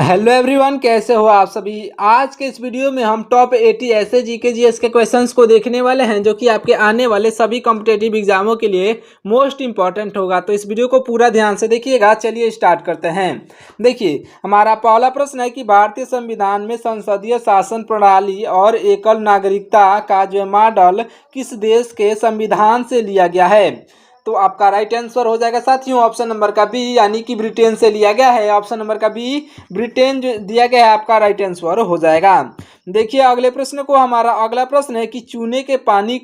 Hello everyone, कैसे हो आप सभी। आज के इस वीडियो में हम टॉप 80 ऐसे जीके जीएस के क्वेश्चंस को देखने वाले हैं जो कि आपके आने वाले सभी कॉम्पिटेटिव एग्जामों के लिए मोस्ट इंपॉर्टेंट होगा। तो इस वीडियो को पूरा ध्यान से देखिएगा। चलिए स्टार्ट करते हैं। देखिए, हमारा पहला प्रश्न है कि भारतीय संविधान में संसदीय शासन प्रणाली और एकल नागरिकता का जो मॉडल किस देश के संविधान से लिया गया है। तो आपका राइट आंसर हो जाएगा साथियों ऑप्शन नंबर का बी, यानी कि ब्रिटेन से लिया गया है। ऑप्शन नंबर का बी ब्रिटेन जो दिया गया है आपका राइट आंसर हो जाएगा। देखिए अगले प्रश्न को, हमारा अगला प्रश्न है कि चूने के पानी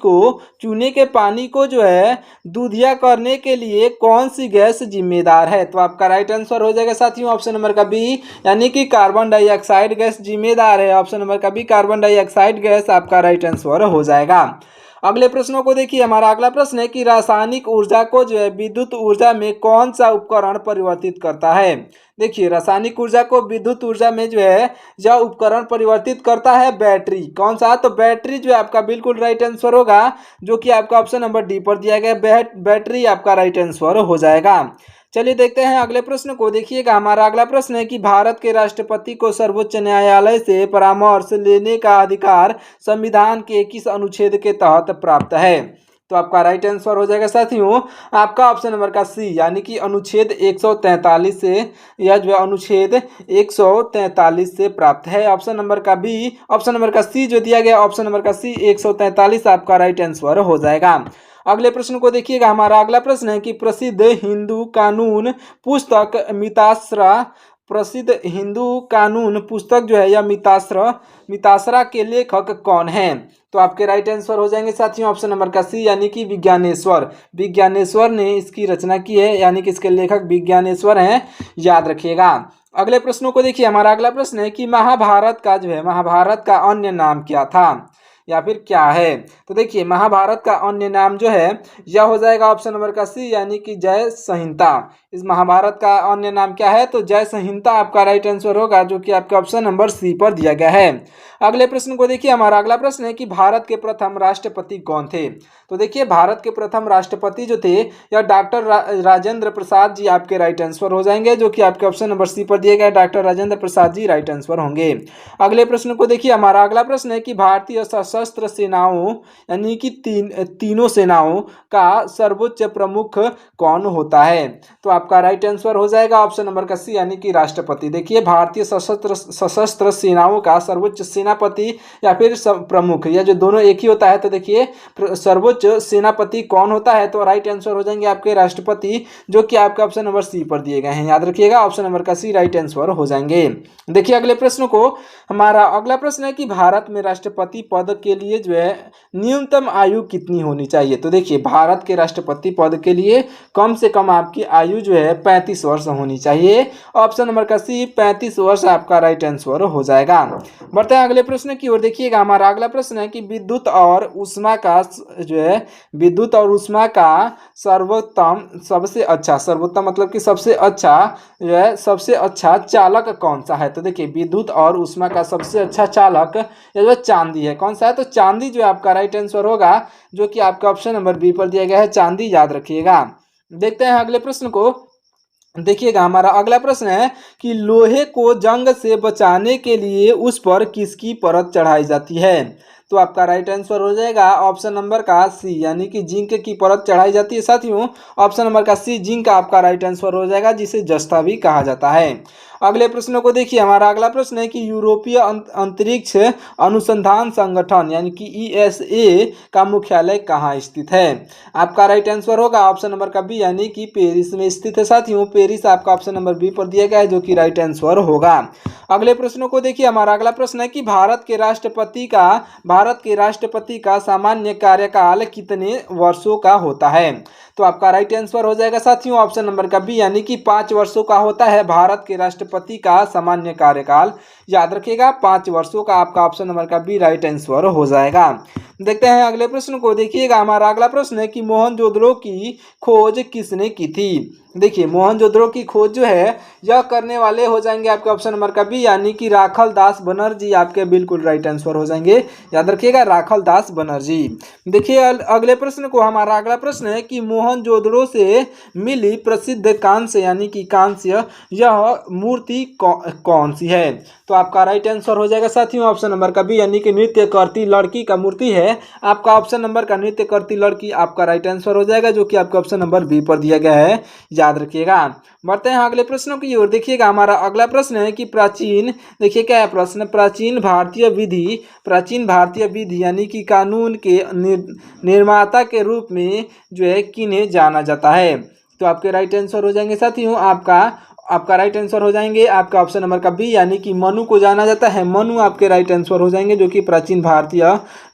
को जो है दूधिया करने के लिए कौन सी गैस जिम्मेदार है। तो आपका राइट आंसर हो जाएगा साथियों ऑप्शन नंबर का बी, यानी कि कार्बन डाइऑक्साइड गैस जिम्मेदार है। ऑप्शन नंबर का बी कार्बन डाइऑक्साइड गैस आपका राइट आंसर हो जाएगा। अगले प्रश्नों को देखिए, हमारा अगला प्रश्न है कि रासायनिक ऊर्जा को जो है विद्युत ऊर्जा में कौन सा उपकरण परिवर्तित करता है। देखिए, रासायनिक ऊर्जा को विद्युत ऊर्जा में जो है यह उपकरण परिवर्तित करता है बैटरी। कौन सा? तो बैटरी जो है आपका बिल्कुल राइट आंसर होगा, जो कि आपका ऑप्शन नंबर डी पर दिया गया बैटरी आपका राइट आंसर हो जाएगा। चलिए देखते हैं अगले प्रश्न को। देखिएगा, हमारा अगला प्रश्न है कि भारत के राष्ट्रपति को सर्वोच्च न्यायालय से परामर्श लेने का अधिकार संविधान के किस अनुच्छेद के तहत प्राप्त है। तो आपका राइट आंसर हो जाएगा साथियों आपका ऑप्शन नंबर का सी, यानी कि अनुच्छेद 143 से, यह जो है अनुच्छेद 143 से प्राप्त है। ऑप्शन नंबर का बी, ऑप्शन नंबर का सी जो दिया गया ऑप्शन नंबर का सी 143 आपका राइट आंसर हो जाएगा। अगले प्रश्न को देखिएगा, हमारा अगला प्रश्न है कि प्रसिद्ध हिंदू कानून पुस्तक जो है यह मितासरा के लेखक कौन है। तो आपके राइट आंसर हो जाएंगे साथियों ऑप्शन नंबर का सी, यानी कि विज्ञानेश्वर ने इसकी रचना की है, यानी कि इसके लेखक विज्ञानेश्वर हैं, याद रखिएगा। अगले प्रश्नों को देखिए, हमारा अगला प्रश्न है कि महाभारत का अन्य नाम क्या था या फिर क्या है। तो देखिए, महाभारत का अन्य नाम जो है यह हो जाएगा ऑप्शन नंबर का सी, यानी कि जय संहिता। इस महाभारत का अन्य नाम क्या है? तो जय संहिता आपका राइट आंसर होगा, जो कि आपके ऑप्शन नंबर सी पर दिया गया है। अगले प्रश्न को देखिए, हमारा अगला प्रश्न है कि भारत के प्रथम राष्ट्रपति कौन थे। तो देखिए, भारत के प्रथम राष्ट्रपति जो थे यह डॉक्टर राजेंद्र प्रसाद जी आपके राइट आंसर हो जाएंगे, जो कि आपके ऑप्शन नंबर सी पर दिए गए doctor Rajendra Prasad ji right answer होंगे। अगले प्रश्न को देखिए, हमारा अगला प्रश्न है कि भारतीय सशस्त्र सेनाओं यानी कि तीनों सेनाओं का सर्वोच्च प्रमुख कौन होता है। तो आपका राइट आंसर हो जाएगा ऑप्शन नंबर का सी, यानी कि राष्ट्रपति। देखिए, भारतीय सशस्त्र सेनाओं का सर्वोच्च सेनापति या फिर प्रमुख, यह जो दोनों एक ही होता है। तो देखिए, सर्वोच्च सेनापति कौन होता है, तो राइट आंसर हो जाएंगे आपके राष्ट्रपति, जो कि आपके ऑप्शन नंबर सी पर दिए गए हैं, याद रखिएगा ऑप्शन नंबर का सी राइट आंसर हो जाएंगे। देखिए अगले प्रश्न को, हमारा अगला प्रश्न है कि भारत में राष्ट्रपति पद के लिए जो है न्यूनतम आयु कितनी होनी चाहिए। तो देखिए, भारत के राष्ट्रपति पद के लिए कम से कम आपकी आयु जो है 35 वर्ष होनी चाहिए। ऑप्शन नंबर का सी 35 वर्ष आपका राइट आंसर हो जाएगा। बढ़ते हैं अगले प्रश्न की ओर। देखिएगा, हमारा अगला प्रश्न है कि विद्युत और उष्मा का सर्वोत्तम मतलब कि सबसे अच्छा चालक कौन सा है। तो देखिए, विद्युत और उष्मा का सबसे अच्छा चालक ये जो चांदी है। कौन सा है? तो चांदी जो आपका राइट आंसर होगा, जो कि आपका ऑप्शन नंबर बी पर दिया गया है, चांदी, याद रखिएगा। देखते हैं अगले प्रश्न को। देखिएगा, हमारा अगला प्रश्न है कि लोहे को जंग से बचाने के लिए उस पर किसकी परत चढ़ाई जाती है। तो आपका राइट आंसर हो जाएगा ऑप्शन नंबर का सी, यानी कि जिंक की परत चढ़ाई जाती है साथियों। ऑप्शन नंबर का सी जिंक आपका राइट आंसर हो जाएगा, जिसे जस्ता भी कहा जाता है। अगले प्रश्न को देखिए, हमारा अगला प्रश्न है कि यूरोपीय अंतरिक्ष अनुसंधान संगठन यानी कि ईएसए का मुख्यालय कहाँ स्थित है। आपका राइट आंसर होगा ऑप्शन नंबर का बी, यानी कि पेरिस में स्थित है साथियों। पेरिस आपका ऑप्शन नंबर बी पर दिया गया है, जो कि राइट आंसर होगा। अगले प्रश्नों को देखिए, हमारा अगला प्रश्न है कि भारत के राष्ट्रपति का सामान्य कार्यकाल कितने वर्षों का होता है। तो आपका राइट आंसर हो जाएगा साथियों ऑप्शन नंबर का बी, यानी कि 5 वर्षों का होता है भारत के राष्ट्रपति का सामान्य कार्यकाल, याद रखिएगा 5 वर्षों का आपका ऑप्शन नंबर का बी राइट आंसर हो जाएगा। देखते हैं अगले प्रश्न को। देखिएगा, हमारा अगला प्रश्न है कि मोहनजोदड़ो की खोज किसने की थी। देखिए मोहनजोदड़ो की खोज जो है यह करने वाले हो जाएंगे आपके ऑप्शन नंबर का बी, यानी कि राखल दास बनर्जी आपके बिल्कुल राइट आंसर हो जाएंगे। याद रखिएगा राखल दास बनर्जी। देखिए अगले प्रश्न को, हमारा अगला प्रश्न है कि मोहनजोदड़ो से मिली प्रसिद्ध कांस्य यानी कि कांस्य यह मूर्ति कौन सी है? तो आपका राइट आंसर हो जाएगा साथियों ऑप्शन नंबर का बी, यानी कि नृत्य करती लड़की का मूर्ति है आपका ऑप्शन नंबर का, नृत्य करती लड़की आपका राइट आंसर हो जाएगा, जो कि आपका ऑप्शन नंबर बी पर दिया गया है। याद रखिएगा। बढ़ते हैं अगले प्रश्नों की ओर। देखिएगा हमारा अगला प्रश्न है कि प्राचीन, देखिए क्या है प्रश्न, प्राचीन भारतीय विधि यानी कि कानून के निर्माता के रूप में जो है किन्हें जाना जाता है? तो आपके राइट आंसर हो जाएंगे साथियों आपका राइट आंसर हो जाएंगे आपका ऑप्शन नंबर का बी, यानी कि मनु को जाना जाता है। मनु आपके राइट आंसर हो जाएंगे, जो कि प्राचीन भारतीय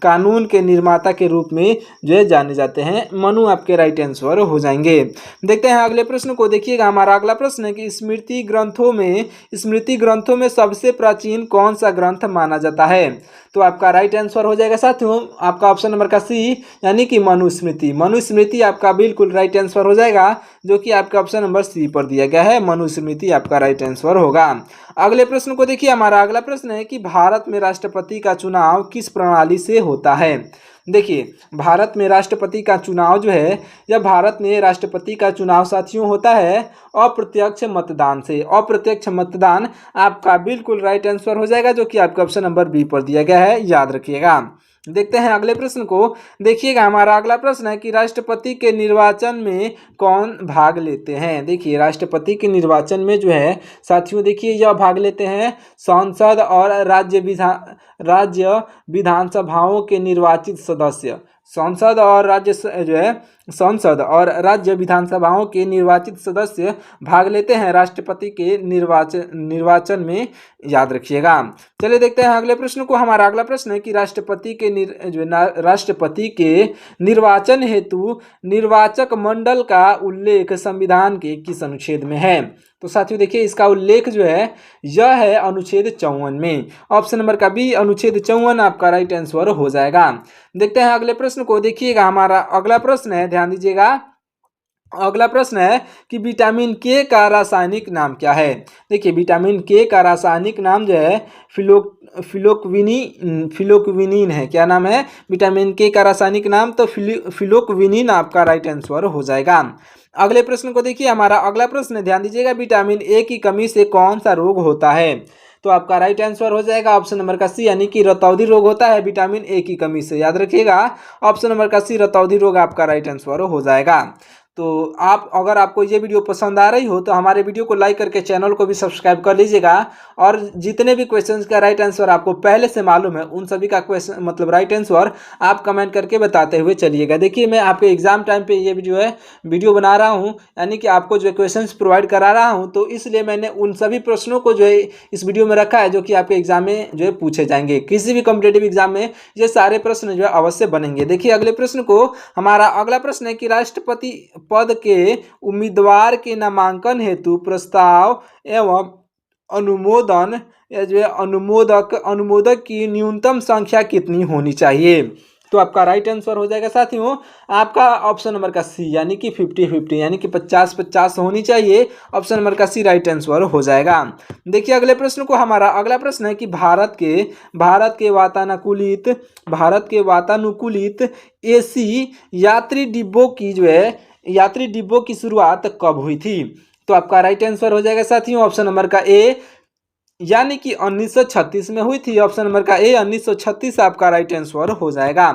कानून के निर्माता के रूप में जो है जाने जाते हैं। मनु आपके राइट आंसर हो जाएंगे। देखते हैं अगले प्रश्न को। देखिएगा हमारा अगला प्रश्न है कि स्मृति ग्रंथों में सबसे प्राचीन कौन सा ग्रंथ माना जाता है? तो आपका राइट आंसर हो जाएगा साथियों आपका ऑप्शन नंबर का सी, यानी कि मनुस्मृति आपका बिल्कुल राइट आंसर हो जाएगा, जो कि आपका ऑप्शन नंबर सी पर दिया गया है। मनुस्मृति आपका राइट आंसर होगा। अगले प्रश्न को देखिए, हमारा अगला प्रश्न है कि भारत में राष्ट्रपति का चुनाव किस प्रणाली से होता है? देखिए भारत में राष्ट्रपति का चुनाव जो है, जब भारत में राष्ट्रपति का चुनाव साथियों होता है अप्रत्यक्ष मतदान से। अप्रत्यक्ष मतदान आपका बिल्कुल राइट आंसर हो जाएगा, जो कि आपका ऑप्शन नंबर बी पर दिया गया है। याद रखिएगा। देखते हैं अगले प्रश्न को। देखिएगा हमारा अगला प्रश्न है कि राष्ट्रपति के निर्वाचन में कौन भाग लेते हैं? देखिए राष्ट्रपति के निर्वाचन में जो है साथियों, देखिए यह भाग लेते हैं संसद और राज्य विधानसभाओं के निर्वाचित सदस्य। संसद और राज्य विधानसभाओं के निर्वाचित सदस्य भाग लेते हैं राष्ट्रपति के निर्वाचन में। याद रखिएगा। चलिए देखते हैं अगले प्रश्न को। हमारा अगला प्रश्न है कि राष्ट्रपति के निर्वाचन हेतु निर्वाचक मंडल का उल्लेख संविधान के किस अनुच्छेद में है? तो साथियों देखिए इसका उल्लेख जो है यह है अनुच्छेद 54 में। ऑप्शन नंबर का बी अनुच्छेद 54 आपका राइट आंसर हो जाएगा। देखते हैं अगले प्रश्न को। देखिएगा हमारा अगला प्रश्न है, ध्यान दीजिएगा, अगला प्रश्न है कि विटामिन के का रासायनिक नाम क्या है? देखिए विटामिन के का रासायनिक नाम जो है फिलोक्विनिन है। क्या नाम है विटामिन के का रासायनिक नाम? तो फिलोक्विनिन आपका राइट आंसर हो जाएगा। अगले प्रश्न को देखिए, हमारा अगला प्रश्न ध्यान दीजिएगा, विटामिन ए की कमी से कौन सा रोग होता है? तो आपका राइट आंसर हो जाएगा ऑप्शन नंबर का सी, यानी कि रतौंधी रोग होता है विटामिन ए की कमी से। याद रखिएगा ऑप्शन नंबर का सी रतौंधी रोग आपका राइट आंसर हो जाएगा। तो अगर आपको ये वीडियो पसंद आ रही हो तो हमारे वीडियो को लाइक करके चैनल को भी सब्सक्राइब कर लीजिएगा, और जितने भी क्वेश्चंस का राइट आंसर आपको पहले से मालूम है उन सभी का क्वेश्चन मतलब राइट आंसर आप कमेंट करके बताते हुए चलिएगा। देखिए मैं आपके एग्जाम टाइम पे ये वीडियो बना रहा हूँ, यानी कि आपको जो है क्वेश्चंस प्रोवाइड करा रहा हूँ, तो इसलिए मैंने उन सभी प्रश्नों को जो है इस वीडियो में रखा है जो कि आपके एग्जाम में जो है पूछे जाएंगे। किसी भी कॉम्पिटेटिव एग्जाम में ये सारे प्रश्न जो है अवश्य बनेंगे। देखिए अगले प्रश्न को, हमारा अगला प्रश्न है कि राष्ट्रपति पद के उम्मीदवार के नामांकन हेतु प्रस्ताव एवं अनुमोदन जो है अनुमोदक की न्यूनतम संख्या कितनी होनी चाहिए? तो आपका राइट आंसर हो जाएगा साथियों आपका ऑप्शन नंबर का सी, यानी कि 50-50 यानी कि 50-50 होनी चाहिए। ऑप्शन नंबर का सी राइट आंसर हो जाएगा। देखिए अगले प्रश्न को, हमारा अगला प्रश्न है कि भारत के वातानुकूलित एसी यात्री डिब्बों की शुरुआत कब हुई थी? तो आपका राइट आंसर हो जाएगा साथियों ऑप्शन नंबर का ए, यानी कि 1936 में हुई थी। ऑप्शन नंबर का ए 1936 आपका राइट आंसर हो जाएगा।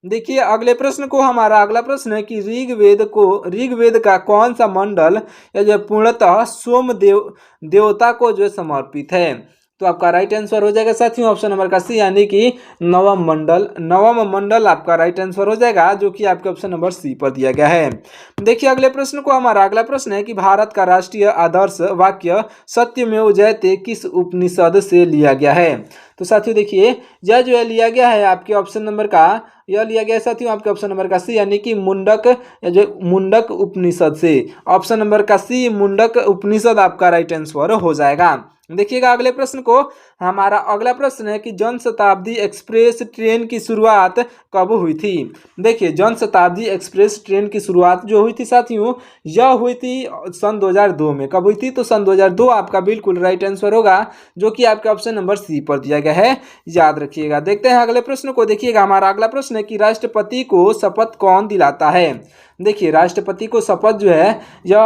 देखिए अगले प्रश्न को, हमारा अगला प्रश्न है कि ऋग्वेद का कौन सा मंडल या जो पूर्णतः सोम देवता को जो समर्पित है? तो आपका राइट आंसर हो जाएगा साथियों ऑप्शन नंबर का सी, यानी कि नवम मंडल आपका राइट आंसर हो जाएगा, जो कि आपके ऑप्शन नंबर सी पर दिया गया है। देखिए अगले प्रश्न को, हमारा अगला प्रश्न है कि भारत का राष्ट्रीय आदर्श वाक्य सत्यमेव जयते किस उपनिषद से लिया गया है? तो साथियों देखिए यह जो है लिया गया है आपके ऑप्शन नंबर का, यह लिया गया है साथियों आपके ऑप्शन नंबर का सी, यानी कि मुंडक या जो मुंडक उपनिषद से। ऑप्शन नंबर का सी मुंडक उपनिषद आपका राइट आंसर हो जाएगा। देखिएगा अगले प्रश्न को, हमारा अगला प्रश्न है कि जन शताब्दी एक्सप्रेस ट्रेन की शुरुआत कब हुई थी। देखिए जन शताब्दी एक्सप्रेस ट्रेन की शुरुआत जो हुई थी साथियों, यह हुई थी सन 2002 में। कब हुई थी? तो सन 2002 आपका बिल्कुल राइट आंसर होगा, जो कि आपके ऑप्शन नंबर सी पर दिया गया है, याद रखिएगा। देखते हैं अगले प्रश्न को। देखिएगा हमारा अगला प्रश्न है कि राष्ट्रपति को शपथ कौन दिलाता है। देखिए राष्ट्रपति को शपथ जो है यह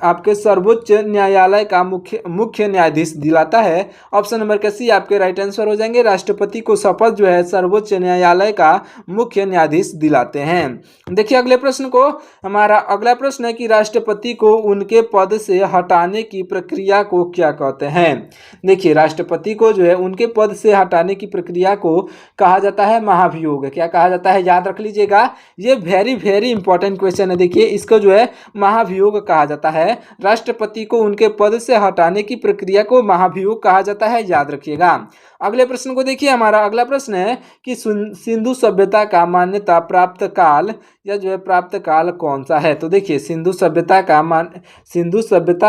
आपके सर्वोच्च न्यायालय का मुख्य न्यायाधीश दिलाता है। ऑप्शन नंबर का सी आपके राइट आंसर हो जाएंगे। राष्ट्रपति को शपथ जो है सर्वोच्च न्यायालय का मुख्य न्यायाधीश दिलाते हैं। देखिए अगले प्रश्न को, हमारा अगला प्रश्न है कि राष्ट्रपति को उनके पद से हटाने की प्रक्रिया को क्या कहते हैं। देखिए राष्ट्रपति को जो है उनके पद से हटाने की प्रक्रिया को कहा जाता है महाभियोग। क्या कहा जाता है? याद रख लीजिएगा, ये वेरी वेरी इंपॉर्टेंट क्वेश्चन है। देखिए इसको जो है महाभियोग कहा जाता है। राष्ट्रपति को उनके पद से हटाने की प्रक्रिया को महाभियोग कहा जाता है, याद रखिएगा। अगले प्रश्न को देखिए, हमारा अगला प्रश्न है कि सिंधु सभ्यता का मान्यता प्राप्त काल या जो है प्राप्त काल कौन सा है। तो देखिए सिंधु सभ्यता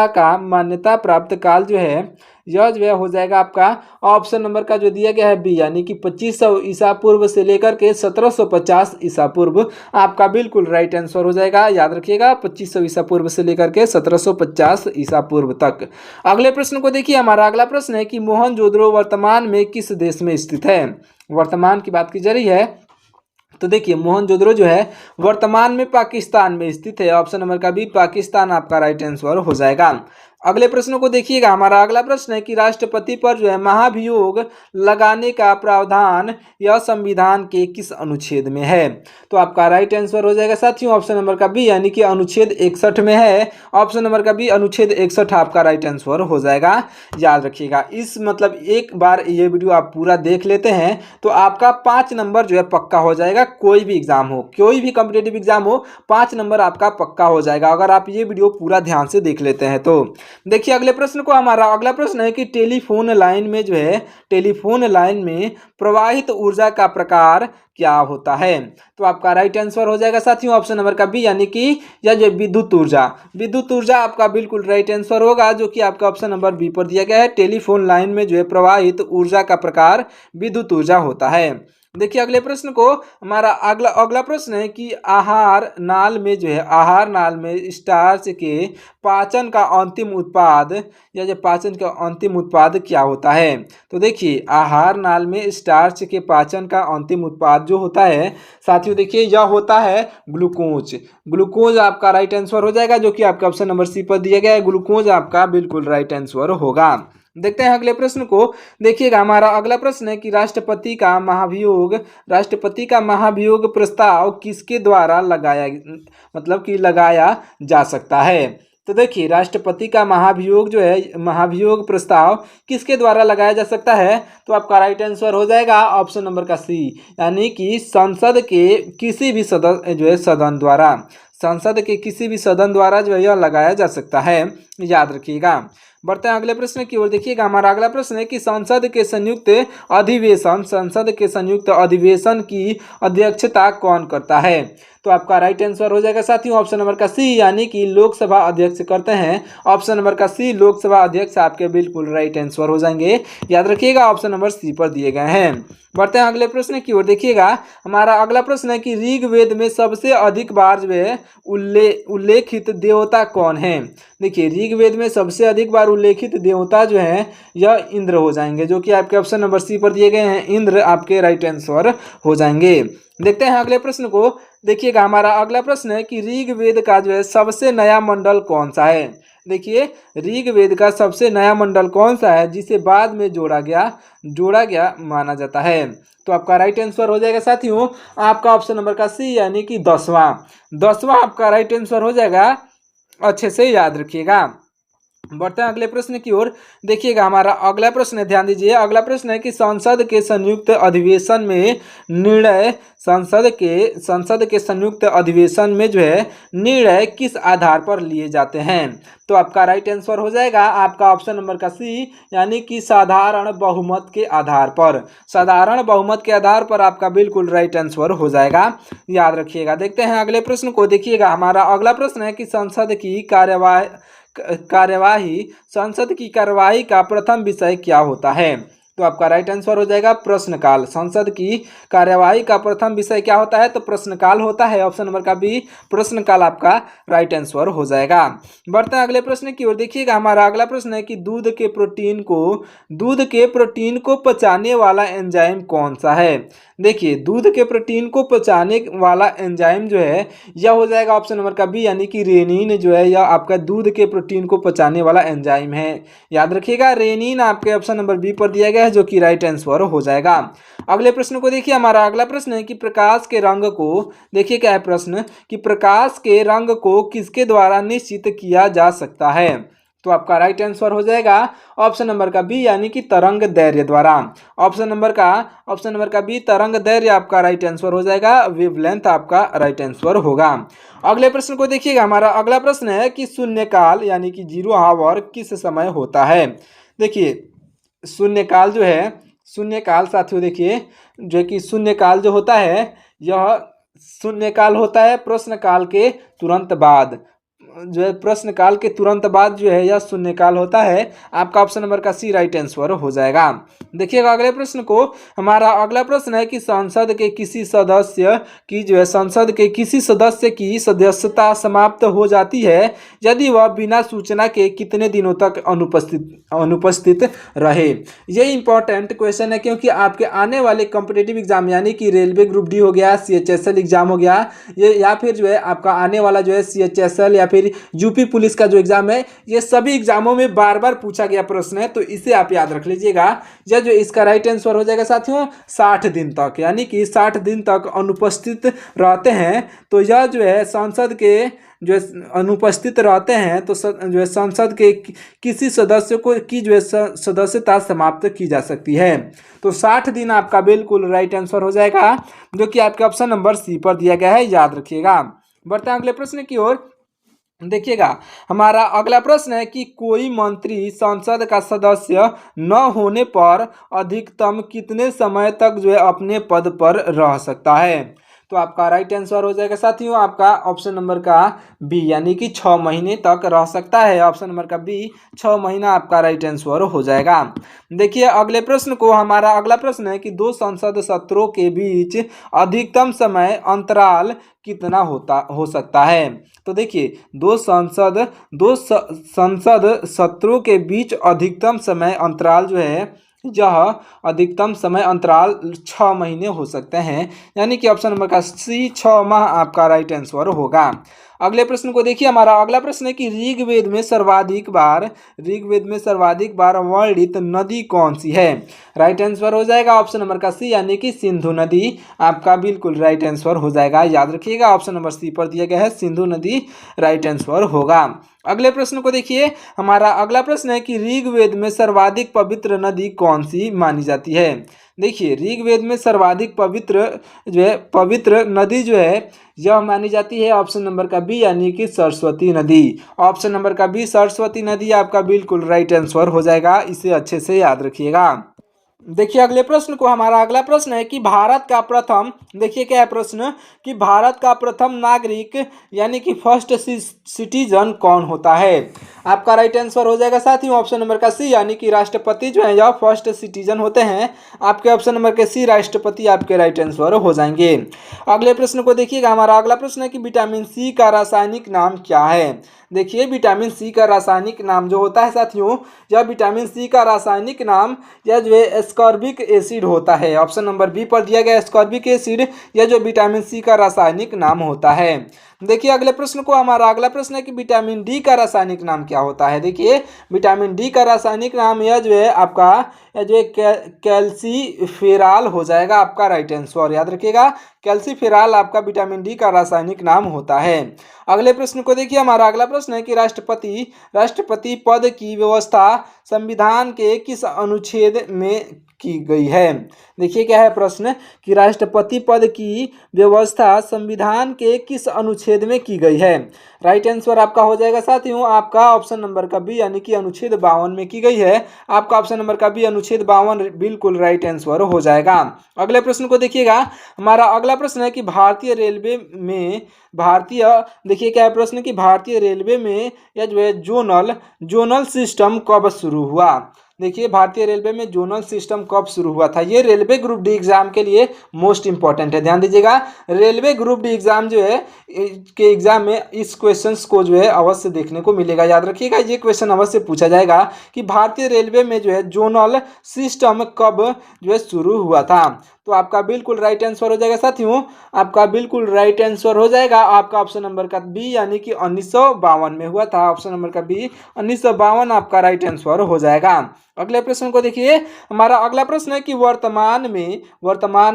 का मान्यता प्राप्त काल जो है यह जो है हो जाएगा आपका ऑप्शन नंबर का जो दिया गया है बी, यानी कि 2500 ईसा पूर्व से लेकर के 1750 ईसा पूर्व आपका बिल्कुल राइट आंसर हो जाएगा, याद रखिएगा। 2500 ईसा पूर्व से लेकर के 1750 ईसा पूर्व तक। अगले प्रश्न को देखिए, हमारा अगला प्रश्न है कि मोहनजोदड़ो वर्तमान में किस देश में स्थित है। वर्तमान की बात की जा रही है, तो देखिए मोहनजोदड़ो जो है वर्तमान में पाकिस्तान में स्थित है। ऑप्शन नंबर का बी पाकिस्तान आपका राइट आंसर हो जाएगा। अगले प्रश्न को देखिएगा, हमारा अगला प्रश्न है कि राष्ट्रपति पर जो है महाभियोग लगाने का प्रावधान यह संविधान के किस अनुच्छेद में है। तो आपका राइट आंसर हो जाएगा साथियों ऑप्शन नंबर का बी, यानी कि अनुच्छेद 61 में है। ऑप्शन नंबर का बी अनुच्छेद 61 आपका राइट आंसर हो जाएगा, याद रखिएगा। इस मतलब एक बार ये वीडियो आप पूरा देख लेते हैं तो आपका 5 नंबर जो है पक्का हो जाएगा। कोई भी एग्जाम हो, कोई भी कॉम्पिटिटिव एग्जाम हो, 5 नंबर आपका पक्का हो जाएगा अगर आप ये वीडियो पूरा ध्यान से देख लेते हैं तो। देखिए अगले प्रश्न को, हमारा अगला प्रश्न है कि टेलीफोन लाइन में जो है टेलीफोन लाइन में प्रवाहित ऊर्जा का प्रकार क्या होता है। तो आपका राइट आंसर हो जाएगा साथियों ऑप्शन नंबर का बी, यानी कि यह जो विद्युत ऊर्जा। विद्युत ऊर्जा आपका बिल्कुल राइट आंसर होगा, जो कि आपका ऑप्शन नंबर बी पर दिया गया है। टेलीफोन लाइन में जो है प्रवाहित ऊर्जा का प्रकार विद्युत ऊर्जा होता है। देखिए अगले प्रश्न को, हमारा अगला प्रश्न है कि आहार नाल में जो है आहार नाल में स्टार्च के पाचन का अंतिम उत्पाद या जो पाचन का अंतिम उत्पाद क्या होता है। तो देखिए आहार नाल में स्टार्च के पाचन का अंतिम उत्पाद जो होता है साथियों, देखिए यह होता है ग्लूकोज। ग्लूकोज आपका राइट आंसर हो जाएगा, जो कि आपका ऑप्शन नंबर सी पर दिया गया है। ग्लूकोज आपका बिल्कुल राइट आंसर होगा। देखते हैं अगले प्रश्न को। देखिएगा हमारा अगला प्रश्न है कि राष्ट्रपति का महाभियोग प्रस्ताव किसके द्वारा लगाया जा सकता है। तो देखिए राष्ट्रपति का महाभियोग प्रस्ताव किसके द्वारा लगाया जा सकता है। तो आपका राइट आंसर हो जाएगा ऑप्शन नंबर का सी, यानी कि संसद के किसी भी सदन द्वारा जो है यह लगाया जा सकता है, याद रखिएगा। बढ़ते हैं अगले प्रश्न की ओर। देखिएगा हमारा अगला प्रश्न है कि संसद के संयुक्त अधिवेशन की अध्यक्षता कौन करता है। तो आपका राइट आंसर हो जाएगा साथियों ऑप्शन नंबर का सी, यानी कि लोकसभा अध्यक्ष करते हैं। ऑप्शन नंबर का सी लोकसभा अध्यक्ष आपके बिल्कुल राइट आंसर हो जाएंगे, याद रखिएगा ऑप्शन नंबर सी पर दिए गए हैं। बढ़ते हैं अगले प्रश्न की ओर। देखिएगा हमारा अगला प्रश्न है कि ऋग्वेद में सबसे अधिक बार जो है उल्लेखित देवता कौन है। देखिए ऋग्वेद में सबसे अधिक बार उल्लेखित देवता जो है यह इंद्र हो जाएंगे, जो कि आपके ऑप्शन नंबर सी पर दिए गए हैं। इंद्र आपके राइट आंसर हो जाएंगे। देखते हैं अगले प्रश्न को। देखिएगा हमारा अगला प्रश्न है कि ऋग्वेद का जो है सबसे नया मंडल कौन सा है। देखिए ऋग्वेद का सबसे नया मंडल कौन सा है जिसे बाद में जोड़ा गया माना जाता है। तो आपका राइट आंसर हो जाएगा साथियों आपका ऑप्शन नंबर का सी, यानी कि 10वां आपका राइट आंसर हो जाएगा। अच्छे से याद रखिएगा। बढ़ते हैं अगले प्रश्न की ओर। देखिएगा हमारा अगला प्रश्न है, ध्यान दीजिए। अगला प्रश्न है कि संसद के संयुक्त अधिवेशन में निर्णय संसद के संयुक्त अधिवेशन में जो है निर्णय किस आधार पर लिए जाते हैं? तो आपका राइट आंसर हो जाएगा आपका ऑप्शन नंबर का सी, यानी कि साधारण बहुमत के आधार पर। साधारण बहुमत के आधार पर आपका बिल्कुल राइट आंसर हो जाएगा, याद रखिएगा। देखते हैं अगले प्रश्न को। देखिएगा हमारा अगला प्रश्न है कि संसद की कार्यवाही का प्रथम विषय क्या होता है? तो आपका राइट आंसर हो जाएगा प्रश्नकाल। संसद की कार्यवाही का प्रथम विषय क्या होता है? तो प्रश्नकाल होता है। ऑप्शन नंबर का बी, प्रश्नकाल आपका राइट आंसर हो जाएगा। बढ़ते हैं अगले प्रश्न की ओर। देखिएगा हमारा अगला प्रश्न है कि दूध के प्रोटीन को पचाने वाला एंजाइम कौन सा है? देखिए, दूध के प्रोटीन को पचाने वाला एंजाइम जो है यह हो जाएगा ऑप्शन नंबर का बी, यानी कि रेनिन जो है यह आपका दूध के प्रोटीन को पचाने वाला एंजाइम है। याद रखिएगा, रेनिन आपके ऑप्शन नंबर बी पर दिया गया है, जो कि राइट आंसर हो जाएगा। अगले प्रश्न को देखिए। हमारा अगला प्रश्न है कि प्रकाश के रंग को, देखिए क्या है प्रश्न, कि प्रकाश के रंग को किसके द्वारा निश्चित किया जा सकता है? तो आपका राइट आंसर हो जाएगा ऑप्शन नंबर का बी, यानी कि तरंग दैर्घ्य द्वारा। ऑप्शन नंबर का बी, तरंग दैर्घ्य आपका राइट आंसर हो जाएगा। वेवलेंथ आपका राइट आंसर होगा। अगले प्रश्न को देखिएगा। हमारा अगला प्रश्न है कि शून्यकाल यानी कि जीरो आवर किस समय होता है? देखिए, शून्यकाल साथियों, देखिए जो कि शून्यकाल जो होता है यह शून्यकाल होता है प्रश्नकाल के तुरंत बाद। जो है प्रश्नकाल के तुरंत बाद जो है यह शून्यकाल होता है। आपका ऑप्शन नंबर का सी राइट आंसर हो जाएगा। देखिएगा अगले प्रश्न को। हमारा अगला प्रश्न है कि संसद के किसी सदस्य की सदस्यता समाप्त हो जाती है यदि वह बिना सूचना के कितने दिनों तक अनुपस्थित रहे? ये इंपॉर्टेंट क्वेश्चन है, क्योंकि आपके आने वाले कॉम्पिटिटिव एग्जाम यानी कि रेलवे ग्रुप डी हो गया, CHSL एग्जाम हो गया, ये या फिर जो है आपका आने वाला जो है CHSL या फिर यूपी पुलिस का जो एग्जाम है, ये सभी एग्जामों में बार बार पूछा गया प्रश्न है। तो इसे आप याद रख लीजिएगा। यह जो इसका राइट आंसर हो जाएगा साथियों 60 दिन तक, यानी कि 60 दिन तक अनुपस्थित रहते हैं। तो यह जो है संसद के जो अनुपस्थित रहते हैं तो जो है संसद के किसी सदस्य को की जो है सदस्यता समाप्त की जा सकती है। तो 60 दिन आपका बिल्कुल राइट आंसर हो जाएगा, जो कि आपके ऑप्शन नंबर सी पर दिया गया है, याद रखिएगा। बढ़ते हैं अगले प्रश्न की ओर। देखिएगा हमारा अगला प्रश्न है कि कोई मंत्री संसद का सदस्य न होने पर अधिकतम कितने समय तक जो है अपने पद पर रह सकता है? तो आपका राइट आंसर हो जाएगा साथियों आपका ऑप्शन नंबर का बी, यानी कि 6 महीने तक रह सकता है। ऑप्शन नंबर का बी, 6 महीना आपका राइट आंसर हो जाएगा। देखिए अगले प्रश्न को। हमारा अगला प्रश्न है कि दो संसद सत्रों के बीच अधिकतम समय अंतराल कितना हो सकता है? तो देखिए, दो संसद सत्रों के बीच अधिकतम समय अंतराल जो है यह अधिकतम समय अंतराल 6 महीने हो सकते हैं, यानी कि ऑप्शन नंबर का सी 6 माह आपका राइट आंसर होगा। अगले प्रश्न को देखिए। हमारा अगला प्रश्न है कि ऋग्वेद में सर्वाधिक बार वर्णित नदी कौन सी है? राइट आंसर हो जाएगा ऑप्शन नंबर का सी, यानी कि सिंधु नदी आपका बिल्कुल राइट आंसर हो जाएगा। याद रखिएगा ऑप्शन नंबर सी पर दिया गया है, सिंधु नदी राइट आंसर होगा। अगले प्रश्न को देखिए। हमारा अगला प्रश्न है कि ऋग्वेद में सर्वाधिक पवित्र नदी कौन सी मानी जाती है? देखिए, ऋग्वेद में सर्वाधिक पवित्र नदी जो है यह मानी जाती है ऑप्शन नंबर का बी, यानी कि सरस्वती नदी। ऑप्शन नंबर का बी, सरस्वती नदी आपका बिल्कुल राइट आंसर हो जाएगा। इसे अच्छे से याद रखिएगा। देखिए अगले प्रश्न को। हमारा अगला प्रश्न है कि भारत का प्रथम, देखिए क्या है प्रश्न, कि भारत का प्रथम नागरिक यानी कि फर्स्ट सिटीजन कौन होता है? आपका राइट आंसर हो जाएगा साथियों ऑप्शन नंबर का सी, यानी कि राष्ट्रपति जो है यह फर्स्ट सिटीजन होते हैं। आपके ऑप्शन नंबर के सी, राष्ट्रपति आपके राइट आंसर हो जाएंगे। अगले प्रश्न को देखिएगा। हमारा अगला प्रश्न है कि विटामिन सी का रासायनिक नाम क्या है? देखिए, विटामिन सी का रासायनिक नाम जो होता है साथियों, यह विटामिन सी का रासायनिक नाम यह जो है एस्कॉर्बिक एसिड होता है। ऑप्शन नंबर बी पर दिया गया एस्कॉर्बिक एसिड, यह जो विटामिन सी का रासायनिक नाम होता है। देखिए अगले प्रश्न को, हमारा अगला प्रश्न है कि विटामिन डी का रासायनिक नाम क्या होता है। देखिए विटामिन डी का रासायनिक नाम यह जो है आपका जो है कैल्सीफेराल हो जाएगा आपका राइट आंसर, याद रखिएगा कैल्सीफेराल आपका विटामिन डी का रासायनिक नाम होता है। अगले प्रश्न को देखिए, हमारा अगला प्रश्न है कि राष्ट्रपति पद की व्यवस्था संविधान के किस अनुच्छेद में की गई है। देखिए क्या है प्रश्न कि राष्ट्रपति पद की व्यवस्था संविधान के किस अनुच्छेद में की गई है। राइट आंसर आपका हो जाएगा साथियों आपका ऑप्शन नंबर का बी, यानी कि अनुच्छेद 52 में की गई है। आपका ऑप्शन नंबर का बी अनुच्छेद 52 बिल्कुल राइट आंसर हो जाएगा। अगले प्रश्न को देखिएगा, हमारा अगला प्रश्न है कि देखिए क्या है प्रश्न कि भारतीय रेलवे में यह जो है जोनल सिस्टम कब शुरू हुआ। देखिए भारतीय रेलवे में जोनल सिस्टम कब शुरू हुआ था। ये रेलवे ग्रुप डी एग्जाम के लिए मोस्ट इंपॉर्टेंट है, ध्यान दीजिएगा। रेलवे ग्रुप डी एग्जाम जो है के एग्जाम में इस क्वेश्चंस को जो है अवश्य देखने को मिलेगा, याद रखिएगा ये क्वेश्चन अवश्य पूछा जाएगा कि भारतीय रेलवे में जो है जोनल सिस्टम कब जो है शुरू हुआ था। तो आपका बिल्कुल राइट आंसर हो जाएगा साथियों, आपका बिल्कुल राइट आंसर हो जाएगा आपका ऑप्शन नंबर का बी, यानी कि 1952 में हुआ था। ऑप्शन नंबर का बी 1952 आपका राइट आंसर हो जाएगा। अगले प्रश्न को देखिए, हमारा अगला प्रश्न है कि वर्तमान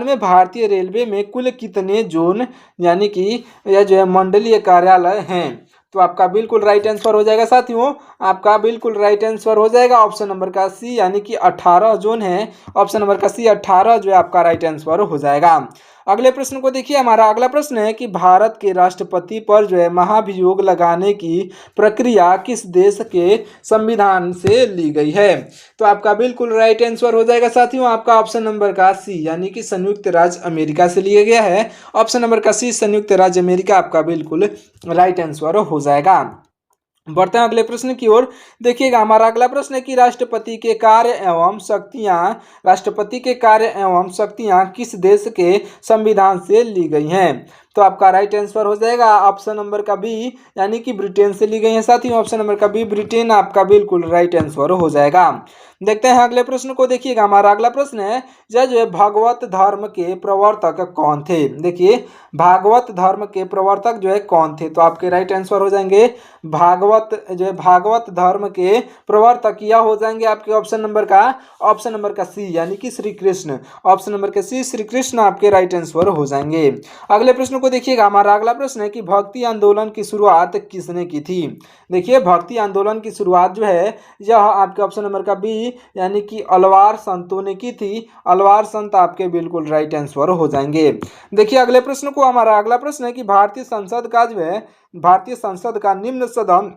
में भारतीय रेलवे में कुल कितने जोन यानी कि यह जो है मंडलीय कार्यालय हैं। तो आपका बिल्कुल राइट आंसर हो जाएगा साथियों, आपका बिल्कुल राइट आंसर हो जाएगा ऑप्शन नंबर का सी, यानी कि 18 जोन है। ऑप्शन नंबर का सी 18 जो है आपका राइट आंसर हो जाएगा। अगले प्रश्न को देखिए, हमारा अगला प्रश्न है कि भारत के राष्ट्रपति पर जो है महाभियोग लगाने की प्रक्रिया किस देश के संविधान से ली गई है। तो आपका बिल्कुल राइट आंसर हो जाएगा साथियों, आपका ऑप्शन नंबर का सी, यानी कि संयुक्त राज्य अमेरिका से लिया गया है। ऑप्शन नंबर का सी संयुक्त राज्य अमेरिका आपका बिल्कुल राइट आंसर हो जाएगा। बढ़ते हैं अगले प्रश्न की ओर। देखिएगा हमारा अगला प्रश्न है कि राष्ट्रपति के कार्य एवं शक्तियां किस देश के संविधान से ली गई हैं। तो आपका राइट आंसर हो जाएगा ऑप्शन नंबर का बी, यानी कि ब्रिटेन से ली गई है साथियों। ऑप्शन नंबर का बी ब्रिटेन आपका बिल्कुल राइट आंसर हो जाएगा। देखते हैं अगले प्रश्न को। देखिएगा हमारा अगला प्रश्न है जो भागवत धर्म के प्रवर्तक कौन थे। देखिए भागवत धर्म के प्रवर्तक जो है कौन थे। तो आपके राइट आंसर हो जाएंगे भागवत धर्म के प्रवर्तक यह हो जाएंगे आपके ऑप्शन नंबर का सी, यानी कि श्री कृष्ण। ऑप्शन नंबर का सी श्री कृष्ण आपके राइट आंसर हो जाएंगे। अगले प्रश्न को देखिएगा, हमारा अगला प्रश्न है कि भक्ति आंदोलन की शुरुआत किसने की थी। देखिए भक्ति आंदोलन की शुरुआत जो है यह आपके ऑप्शन नंबर का बी, यानी कि अलवार संतों ने की थी। अलवार संत आपके बिल्कुल राइट आंसर हो जाएंगे। देखिए अगले प्रश्न को, हमारा अगला प्रश्न है कि भारतीय संसद का निम्न सदन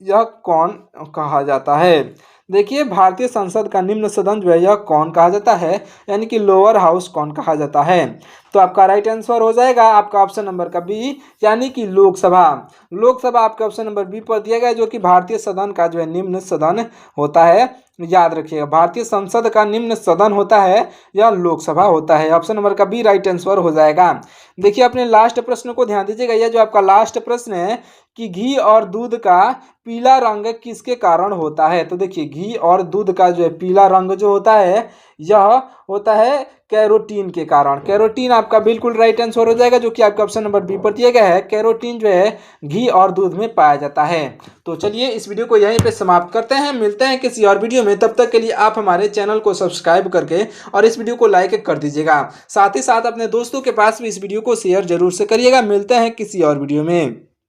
यह कौन कहा जाता है। देखिए भारतीय संसद का निम्न सदन जो है यह कौन कहा जाता है, यानी कि लोअर हाउस कौन कहा जाता है। तो आपका राइट आंसर हो जाएगा आपका ऑप्शन नंबर का बी, यानी कि लोकसभा आपके ऑप्शन नंबर बी पर दिया गया, जो कि भारतीय सदन का जो है निम्न सदन होता है। याद रखिएगा भारतीय संसद का निम्न सदन होता है या लोकसभा होता है। ऑप्शन नंबर का बी राइट आंसर हो जाएगा। देखिए अपने लास्ट प्रश्न को ध्यान दीजिएगा, यह जो आपका लास्ट प्रश्न है कि घी और दूध का पीला रंग किसके कारण होता है। तो देखिए घी और दूध का जो है पीला रंग जो होता है यह होता है कैरोटीन के कारण। कैरोटीन आपका बिल्कुल राइट आंसर हो जाएगा, जो कि आपका ऑप्शन नंबर बी पर दिया गया है। कैरोटीन जो है घी और दूध में पाया जाता है। तो चलिए इस वीडियो को यहीं पे समाप्त करते हैं, मिलते हैं किसी और वीडियो में। तब तक के लिए आप हमारे चैनल को सब्सक्राइब करके और इस वीडियो को लाइक कर दीजिएगा। साथ ही साथ अपने दोस्तों के पास भी इस वीडियो को शेयर जरूर से करिएगा। मिलते हैं किसी और वीडियो में।